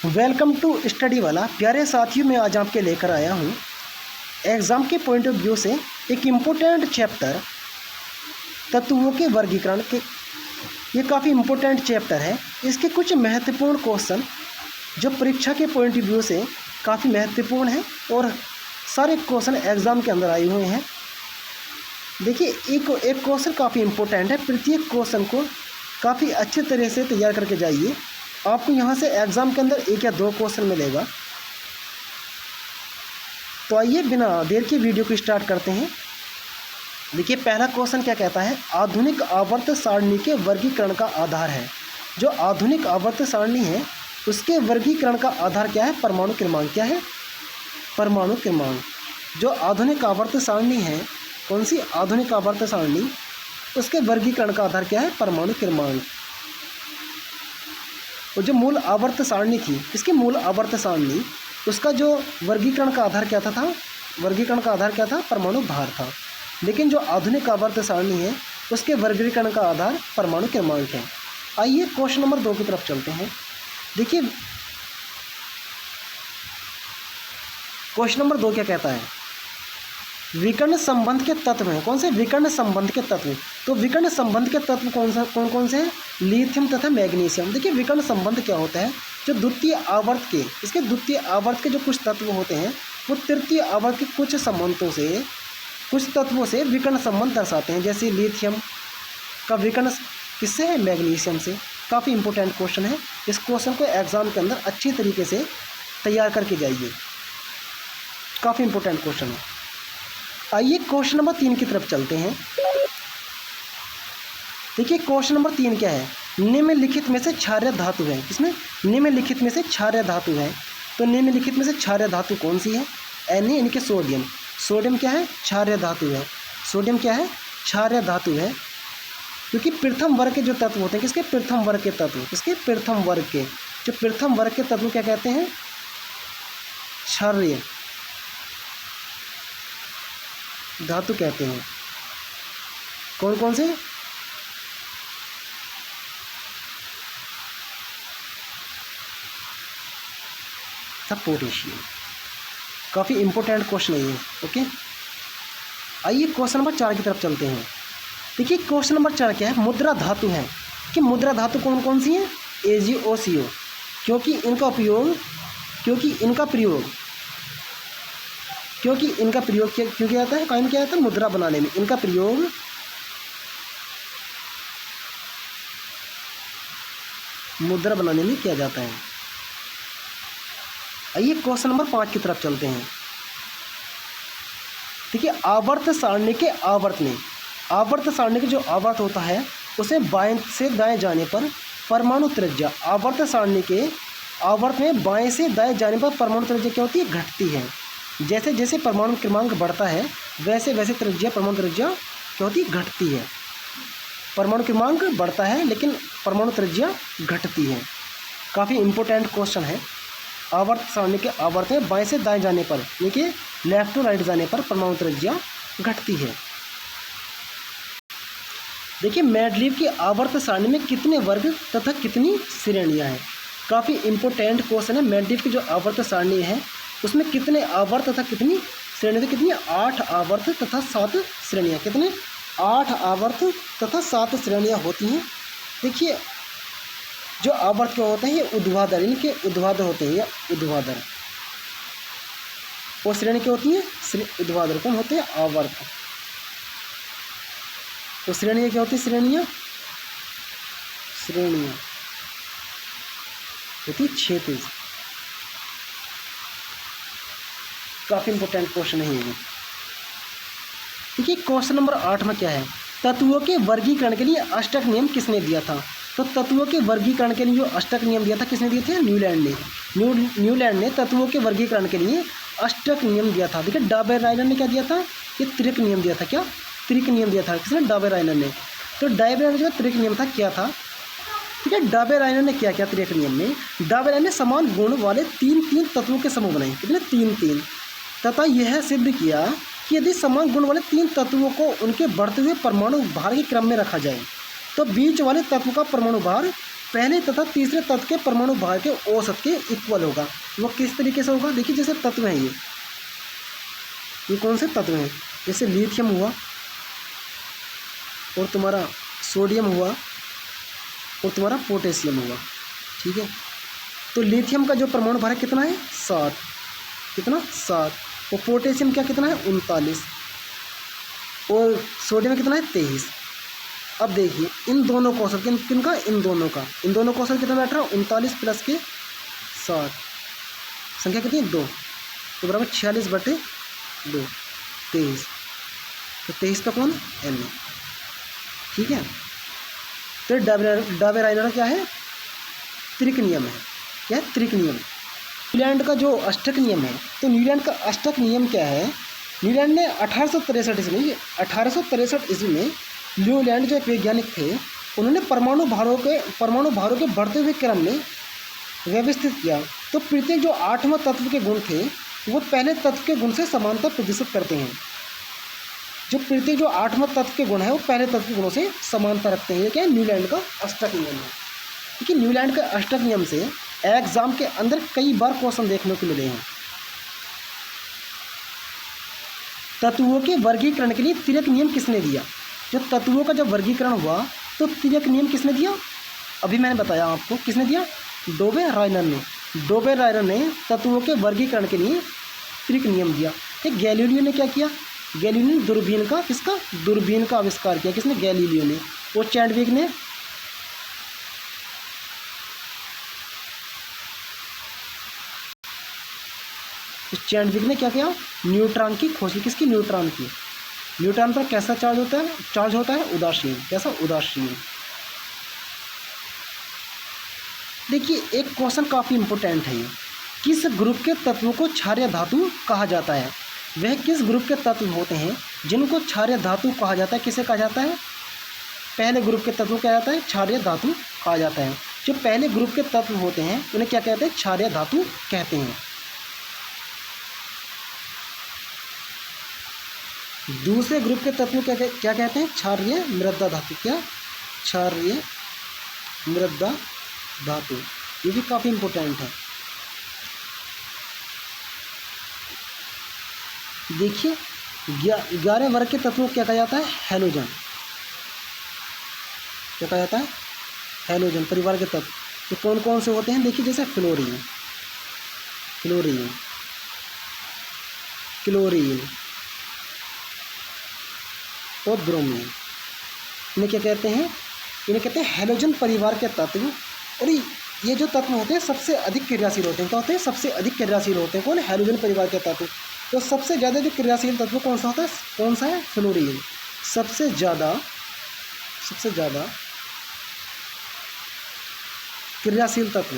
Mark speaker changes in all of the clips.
Speaker 1: Welcome to study वाला। प्यारे साथियों, मैं आज आपके लेकर आया हूँ एग्ज़ाम के पॉइंट ऑफ व्यू से एक इम्पोर्टेंट चैप्टर तत्वों के वर्गीकरण के। ये काफ़ी इम्पोर्टेंट चैप्टर है। इसके कुछ महत्वपूर्ण क्वेश्चन जो परीक्षा के पॉइंट ऑफ व्यू से काफ़ी महत्वपूर्ण है और सारे क्वेश्चन एग्ज़ाम के अंदर आए हुए हैं। देखिए, एक क्वेश्चन काफ़ी इम्पोर्टेंट है। प्रत्येक क्वेश्चन को काफ़ी अच्छे तरह से तैयार करके जाइए। आपको यहाँ से एग्ज़ाम के अंदर 1 या 2 क्वेश्चन मिलेगा। तो आइए बिना देर के वीडियो को स्टार्ट करते हैं। देखिए, पहला क्वेश्चन क्या कहता है, आधुनिक आवर्त सारणी के वर्गीकरण का आधार है। जो आधुनिक आवर्त सारणी है उसके वर्गीकरण का आधार क्या है? परमाणु क्रमांक। क्या है? परमाणु क्रमांक। जो आधुनिक आवर्त सारणी है, कौन सी आधुनिक आवर्त सारणी, उसके वर्गीकरण का आधार क्या है? परमाणु क्रमांक। और जो मूल आवर्त सारणी थी, इसकी मूल आवर्त सारणी, उसका जो वर्गीकरण का आधार क्या था? वर्गीकरण का आधार क्या था? परमाणु भार था। लेकिन जो आधुनिक आवर्त सारणी है उसके वर्गीकरण का आधार परमाणु क्रमांक है। आइए क्वेश्चन नंबर 2 की तरफ चलते हैं। देखिए, क्वेश्चन नंबर 2 क्या कहता है, विकर्ण संबंध के तत्व हैं। कौन से? विकर्ण संबंध के तत्व। तो विकर्ण संबंध के तत्व कौन कौन से हैं? लिथियम तथा मैग्नीशियम। देखिए, विकर्ण संबंध क्या होता है, जो द्वितीय आवर्त के, इसके द्वितीय आवर्त के जो कुछ तत्व होते हैं वो तृतीय आवर्त के कुछ संबंधों से, कुछ तत्वों से विकर्ण संबंध दर्शाते हैं। जैसे लिथियम का विकर्ण किससे है? मैग्नीशियम से। काफ़ी इंपॉर्टेंट क्वेश्चन है। इस क्वेश्चन को एग्जाम के अंदर अच्छी तरीके से तैयार करके जाइए। काफ़ी इंपॉर्टेंट क्वेश्चन है। आइए क्वेश्चन नंबर 3 की तरफ चलते हैं। देखिए, क्वेश्चन नंबर 3 क्या है, निम्नलिखित में से क्षार्य धातु है। इसमें निम्नलिखित में से क्षार्य धातु है। तो निम्नलिखित में से क्षार्य धातु कौन सी है? Na यानी कि सोडियम। सोडियम क्या है? क्षार्य धातु है। सोडियम क्या है? क्षार्य धातु है। क्योंकि प्रथम वर्ग के जो तत्व होते हैं, किसके? प्रथम वर्ग के तत्व। किसके? प्रथम वर्ग के। जो प्रथम वर्ग के तत्व क्या कहते हैं? क्षार्य धातु कहते हैं। कौन कौन से? सब पोटेशियम। काफ़ी इंपॉर्टेंट क्वेश्चन है ये। ओके, आइए क्वेश्चन नंबर 4 की तरफ चलते हैं। देखिए, क्वेश्चन नंबर 4 क्या है, मुद्रा धातु है कि मुद्रा धातु कौन कौन सी है? AgOCO। क्योंकि इनका प्रयोग क्यों किया जाता है? कायम किया जाता है मुद्रा बनाने में। इनका प्रयोग मुद्रा बनाने में किया जाता है। आइए क्वेश्चन नंबर 5 की तरफ चलते हैं। देखिए, आवर्त सारणी के आवर्त में, आवर्त सारणी के जो आवर्त होता है उसे बाएं से दाएं जाने पर परमाणु त्रिज्या, आवर्त सारणी के आवर्त में बाएं से दाएं जाने पर परमाणु त्रिज्या क्या होती है? घटती है। जैसे जैसे परमाणु क्रमांक बढ़ता है वैसे वैसे त्रिज्या, परमाणु त्रिज्या क्या होती है? घटती है। परमाणु क्रमांक बढ़ता है लेकिन परमाणु त्रिज्या घटती है। काफ़ी इंपॉर्टेंट क्वेश्चन है। आवर्त सारणी के आवर्त में बाएं से दाएं जाने पर, देखिए लेफ्ट टू राइट जाने पर परमाणु त्रिज्या घटती है। देखिए, मेंडलीव की आवर्त सारणी में कितने वर्ग तथा कितनी श्रेणियां हैं? काफ़ी इंपॉर्टेंट क्वेश्चन है। मेंडलीव की जो आवर्त सारणी है उसमें कितने आवर्त तथा कितनी श्रेणियां? कितनी? 8 आवर्त तथा 7 श्रेणियां। कितने? 8 आवर्त तथा 7 श्रेणियां होती हैं। देखिए, जो आवर्त क्या होते हैं, ये ऊर्ध्वाधर, इनके ऊर्ध्वाधर होते हैं, या ऊर्ध्वाधर। और श्रेणी क्या होती है? ऊर्ध्वाधर। कौन होते हैं? आवर्त। तो श्रेणियाँ क्या होती है? श्रेणियाँ होती क्षैतिज। काफ़ी इंपॉर्टेंट क्वेश्चन है ये। देखिए, क्वेश्चन नंबर 8 में क्या है, तत्वों के वर्गीकरण के लिए अष्टक नियम किसने दिया था? तो तत्वों के वर्गीकरण के लिए जो अष्टक नियम दिया था, किसने दिए थे? न्यूलैंड ने तत्वों के वर्गीकरण के लिए अष्टक नियम दिया था। देखिए, डाबेराइनर ने क्या दिया था? ये त्रिक नियम दिया था। क्या? त्रिक नियम दिया था। किसने? डाबेराइनर ने। तो डाबेराइनर का त्रिक नियम था, क्या था? ठीक है, डाबेराइनर ने क्या किया त्रिक नियम में? डाबेराइनर ने समान गुण वाले 3 तत्वों के समूह बनाए। कितने? 3 तथा यह सिद्ध किया कि यदि समान गुण वाले 3 तत्वों को उनके बढ़ते हुए परमाणु भार के क्रम में रखा जाए तो बीच वाले तत्व का परमाणु भार पहले तथा तीसरे तत्व के परमाणु भार के औसत के इक्वल होगा। वो किस तरीके से होगा? देखिए जैसे तत्व हैं ये कौन से तत्व हैं? जैसे लिथियम हुआ और तुम्हारा सोडियम हुआ और तुम्हारा पोटेशियम हुआ, ठीक है। तो लिथियम का जो परमाणु भार कितना है? 7। कितना? 7। और पोटेशियम क्या कितना है? 39। और सोडियम में कितना है? 23। अब देखिए इन दोनों का औसत किनका? इन दोनों का औसत कितना बैठ रहा है? 39 प्लस के 7, संख्या कितनी है? 2, तो बराबर 46/2, 23। तो 23 का कौन? N, ठीक है। तो डाबेराइनर क्या है? त्रिक नियम है। क्या है? त्रिक नियम। न्यूलैंड का जो अष्टक नियम है, तो न्यूलैंड का अष्टक नियम क्या है? न्यूलैंड ने 1863 ईस्वी में न्यूलैंड जो एक वैज्ञानिक थे, उन्होंने परमाणु भारों के बढ़ते हुए क्रम में व्यवस्थित किया। तो प्रत्येक जो 8वां तत्व के गुण थे वो पहले तत्व के गुण से समानता प्रदर्शित करते हैं। जो प्रत्येक जो 8वां तत्व के गुण है वो पहले तत्व के गुणों से समानता रखते हैं। ये क्या है? न्यूलैंड का अष्टक नियम है। क्योंकि न्यूलैंड के अष्टक नियम से एग्जाम के अंदर कई बार क्वेश्चन देखने को मिले हैं। तत्वों के वर्गीकरण के लिए तिर्यक नियम किसने दिया? जो तत्वों का जब वर्गीकरण हुआ तो तिर्यक नियम किसने दिया? अभी मैंने बताया आपको, किसने दिया? डोबेराइनर ने। डोबेराइनर ने तत्वों के वर्गीकरण के लिए तिर्यक नियम दिया। एक गैलीलियो ने क्या किया? गैलीलियो ने दूरबीन का दूरबीन का आविष्कार किया। किसने? गैलीलियो ने। और चैडविक ने क्या किया? न्यूट्रॉन की खोज की। किसकी? न्यूट्रॉन की। न्यूट्रॉन पर कैसा चार्ज होता है? उदासीन। कैसा? उदासीन। देखिए एक क्वेश्चन काफ़ी इंपॉर्टेंट है ये। किस ग्रुप के तत्वों को क्षारीय धातु कहा जाता है? वह किस ग्रुप के तत्व होते हैं जिनको क्षारीय धातु कहा जाता है? किसे कहा जाता है? पहले ग्रुप के तत्व क्या जाता है? क्षारीय धातु कहा जाता है। जो पहले ग्रुप के तत्व होते हैं उन्हें क्या कहते हैं? क्षारीय धातु कहते हैं। दूसरे ग्रुप के तत्व क्या कहते हैं? क्षारीय मृदा धातु। क्या? क्षारीय मृदा धातु। ये भी काफ़ी इंपॉर्टेंट है। देखिए 11 वर्ग के तत्वों को क्या कहा जाता है? हैलोजन। क्या कहा जाता है? हैलोजन परिवार के तत्व। तो कौन कौन से होते हैं? देखिए जैसे फ्लोरीन, क्लोरीन और ब्रोमीन। इन्हें क्या कहते हैं? इन्हें कहते हैं हैलोजन परिवार के तत्व। और ये जो तत्व होते हैं सबसे अधिक क्रियाशील होते हैं। क्या होते हैं? सबसे अधिक क्रियाशील होते हैं। कौन? हैलोजन परिवार के तत्व। तो सबसे ज़्यादा जो क्रियाशील तत्व कौन सा होता है? कौन सा है? फ्लोरीन। सबसे ज़्यादा क्रियाशील तत्व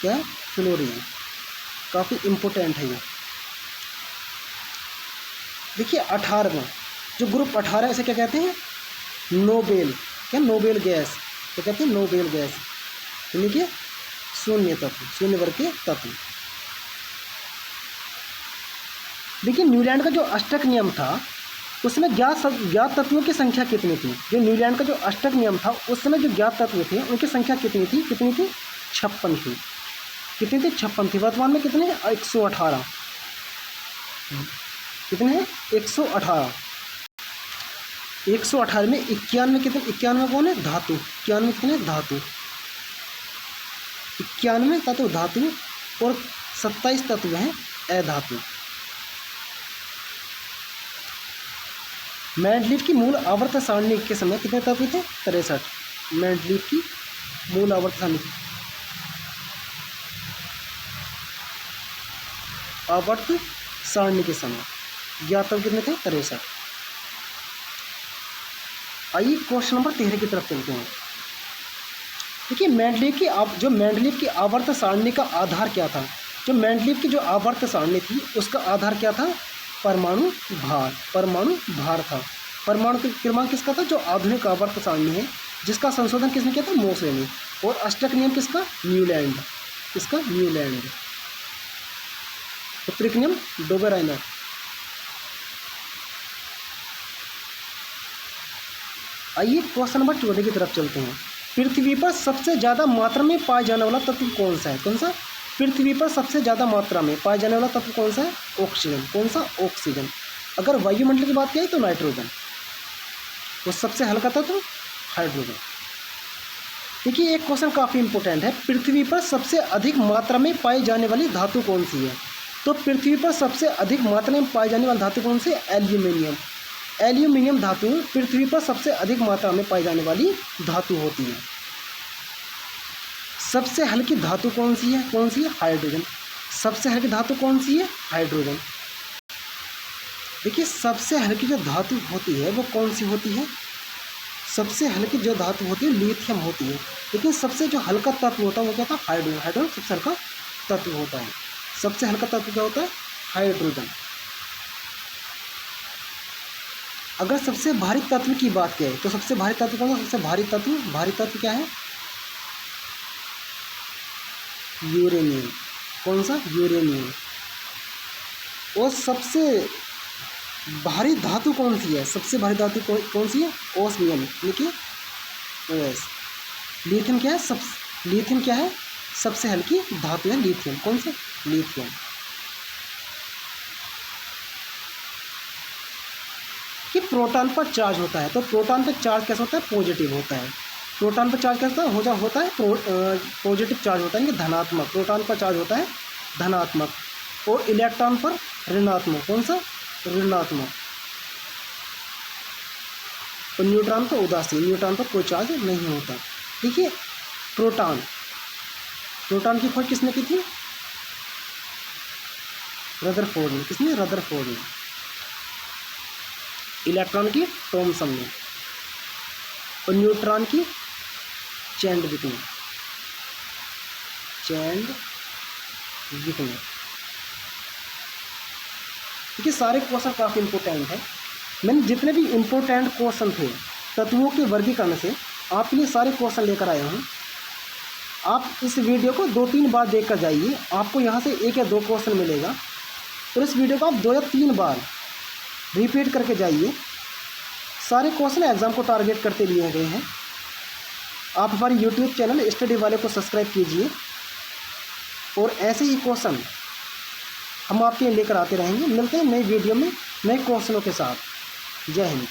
Speaker 1: क्या? फ्लोरीन। काफ़ी इम्पोर्टेंट है ये। देखिए 18वां जो ग्रुप 18 इसे क्या कहते हैं? नोबेल। क्या? Noble gas. क्या कहते हैं? Noble gas. यानी कि शून्य तत्व, शून्य वर्ग के तत्व। देखिए न्यूलैंड का जो अष्टक नियम था उसमें ज्ञात तत्वों की संख्या कितनी थी? जो न्यूलैंड का जो अष्टक नियम था उस समय जो ज्ञात तत्व थे उनकी संख्या कितनी थी? 56 थी। कितनी थी? 56 थी। वर्तमान में कितने हैं? 118। कितने हैं? 118। 118 में 91 कितने? 91 कौन है? धातु। 91 कितने? धातु। 91 तत्व धातु और 27 तत्व हैं अधातु। मेंडलीव की मूल आवर्त सारणी के समय कितने तत्व थे? 63। मेंडलीव की मूल आवर्त सारणी के समय ज्ञात तत्व कितने थे? 63। आइए क्वेश्चन नंबर 13 की तरफ चलते हैं। देखिए मेंडलीव की आवर्त सारणी का आधार क्या था? जो मेंडलीव की जो आवर्त सारणी थी उसका आधार क्या था? परमाणु भार था। परमाणु क्रमांक किसका था? जो आधुनिक आवर्त सारणी है जिसका संशोधन किसने किया था? मोसले ने। और अष्टक नियम किसका? न्यूलैंड। किसका? न्यूलैंड। त्रिक नियम डोबेराइनर। आइए क्वेश्चन नंबर 14 की तरफ चलते हैं। पृथ्वी पर सबसे ज़्यादा मात्रा में पाया जाने वाला तत्व कौन सा है? कौन सा? पृथ्वी पर सबसे ज़्यादा मात्रा में पाया जाने वाला तत्व कौन सा है? ऑक्सीजन। कौन सा? ऑक्सीजन। अगर वायुमंडल की बात की तो नाइट्रोजन। और सबसे हल्का तत्व हाइड्रोजन। देखिए एक क्वेश्चन काफ़ी इंपॉर्टेंट है, पृथ्वी पर सबसे अधिक मात्रा में पाई जाने वाली धातु कौन सी है? तो पृथ्वी पर सबसे अधिक मात्रा में पाई जाने वाली धातु कौन सी है? एल्यूमिनियम। एल्यूमिनियम धातु पृथ्वी पर सबसे अधिक मात्रा में पाई जाने वाली धातु होती है। सबसे हल्की धातु कौन सी है? कौन सी है? हाइड्रोजन। सबसे हल्की धातु कौन सी है? हाइड्रोजन। देखिए सबसे हल्की जो धातु होती है वो कौन सी होती है? सबसे हल्की जो धातु होती है लिथियम होती है। लेकिन सबसे जो हल्का तत्व होता है वो क्या था? हाइड्रोजन। हाइड्रोजन सबसे हल्का तत्व होता है। सबसे हल्का तत्व क्या होता है? हाइड्रोजन। अगर सबसे भारी तत्व की बात करें तो सबसे भारी तत्व कौन सा? सबसे भारी तत्व क्या है? यूरेनियम। कौन सा? यूरेनियम। और सबसे भारी धातु कौन सी है? सबसे भारी धातु कौन सी है? ओस्मियम। देखिए ओएस। लिथियम क्या है? लिथियम क्या है? सबसे हल्की धातु है लिथियम। कौन सा? लिथियम। कि प्रोटॉन पर चार्ज होता है तो प्रोटॉन पर चार्ज कैसा होता है? पॉजिटिव होता है। प्रोटॉन पर चार्ज कैसा होता है? पॉजिटिव चार्ज होता है, धनात्मक। प्रोटॉन पर चार्ज होता है धनात्मक और इलेक्ट्रॉन पर ऋणात्मक। कौन सा? ऋणात्मक। और न्यूट्रॉन पर उदासीन। न्यूट्रॉन पर कोई चार्ज नहीं होता। देखिए प्रोटॉन की खोज किसने की थी? रदरफोर्ड ने। किसने? रदरफोर्ड ने। इलेक्ट्रॉन की थॉमसन ने। और न्यूट्रॉन की चैडविक ने। देखिए सारे क्वेश्चन काफ़ी इंपॉर्टेंट है। मैंने जितने भी इम्पोर्टेंट क्वेश्चन थे तत्वों के वर्गीकरण से आपके लिए सारे क्वेश्चन लेकर आया हूँ। आप इस वीडियो को 2-3 बार देख कर जाइए, आपको यहाँ से 1 या 2 क्वेश्चन मिलेगा। और इस वीडियो को आप 2 या 3 बार रिपीट करके जाइए। सारे क्वेश्चन एग्ज़ाम को टारगेट करते लिए गए हैं। आप हमारे यूट्यूब चैनल स्टडी वाले को सब्सक्राइब कीजिए और ऐसे ही क्वेश्चन हम आपके लिए लेकर आते रहेंगे। मिलते हैं नई वीडियो में नए क्वेश्चनों के साथ। जय हिंद।